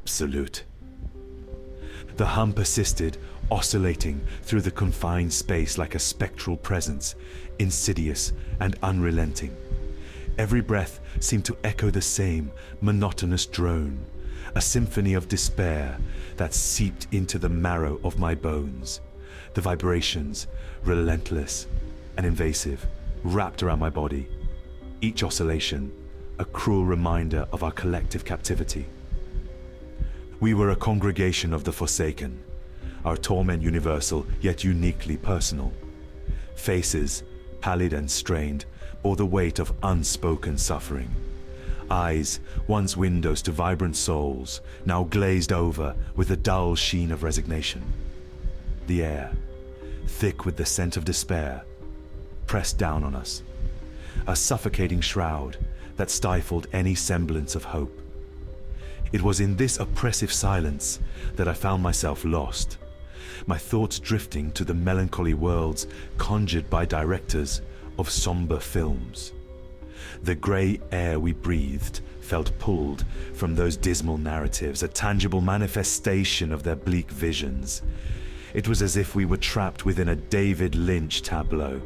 absolute. The hum persisted, oscillating through the confined space like a spectral presence, insidious and unrelenting. Every breath seemed to echo the same monotonous drone, a symphony of despair that seeped into the marrow of my bones. The vibrations, relentless and invasive, wrapped around my body. Each oscillation, a cruel reminder of our collective captivity. We were a congregation of the forsaken, our torment universal yet uniquely personal. Faces, pallid and strained, bore the weight of unspoken suffering. Eyes, once windows to vibrant souls, now glazed over with the dull sheen of resignation. The air, thick with the scent of despair, pressed down on us, a suffocating shroud that stifled any semblance of hope. It was in this oppressive silence that I found myself lost, my thoughts drifting to the melancholy worlds conjured by directors of somber films. The grey air we breathed felt pulled from those dismal narratives, a tangible manifestation of their bleak visions. It was as if we were trapped within a David Lynch tableau,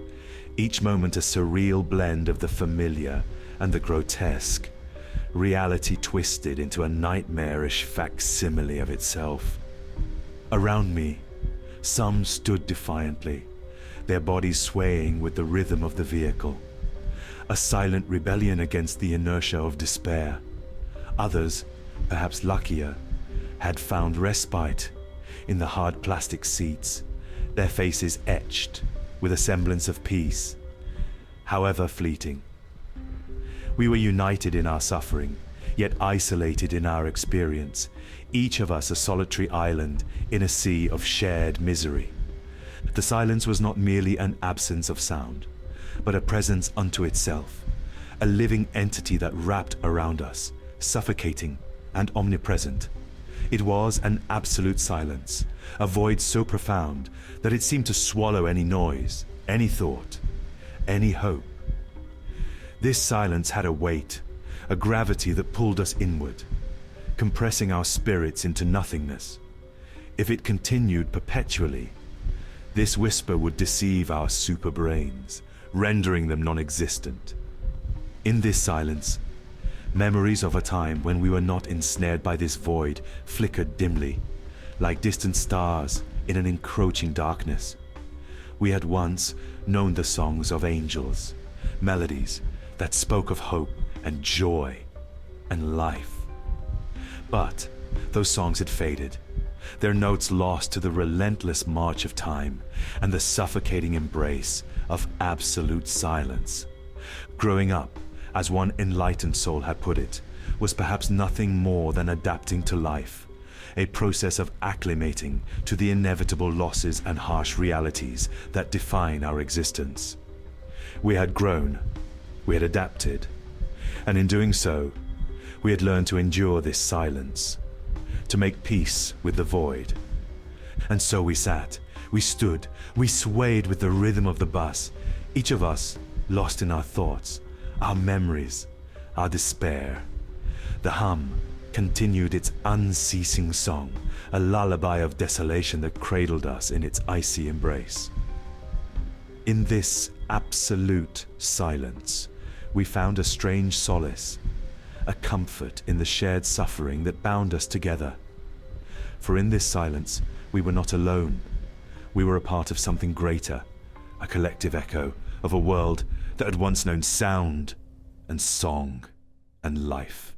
each moment a surreal blend of the familiar and the grotesque, reality twisted into a nightmarish facsimile of itself. Around me, some stood defiantly, their bodies swaying with the rhythm of the vehicle, a silent rebellion against the inertia of despair. Others, perhaps luckier, had found respite in the hard plastic seats, their faces etched with a semblance of peace, however fleeting. We were united in our suffering, yet isolated in our experience, each of us a solitary island in a sea of shared misery. The silence was not merely an absence of sound, but a presence unto itself, a living entity that wrapped around us, suffocating and omnipresent. It was an absolute silence, a void so profound that it seemed to swallow any noise, any thought, any hope. This silence had a weight, a gravity that pulled us inward, compressing our spirits into nothingness. If it continued perpetually, this whisper would deceive our super brains, rendering them non-existent. In this silence, memories of a time when we were not ensnared by this void flickered dimly, like distant stars in an encroaching darkness. We had once known the songs of angels, melodies that spoke of hope and joy and life. But those songs had faded, their notes lost to the relentless march of time and the suffocating embrace of absolute silence. Growing up, as one enlightened soul had put it, was perhaps nothing more than adapting to life, a process of acclimating to the inevitable losses and harsh realities that define our existence. We had grown, we had adapted, and in doing so, we had learned to endure this silence, to make peace with the void. And so we sat, we stood, we swayed with the rhythm of the bus, each of us lost in our thoughts, our memories, our despair. The hum continued its unceasing song, a lullaby of desolation that cradled us in its icy embrace. In this absolute silence, we found a strange solace, a comfort in the shared suffering that bound us together. For in this silence, we were not alone. We were a part of something greater, a collective echo of a world that had once known sound and song and life.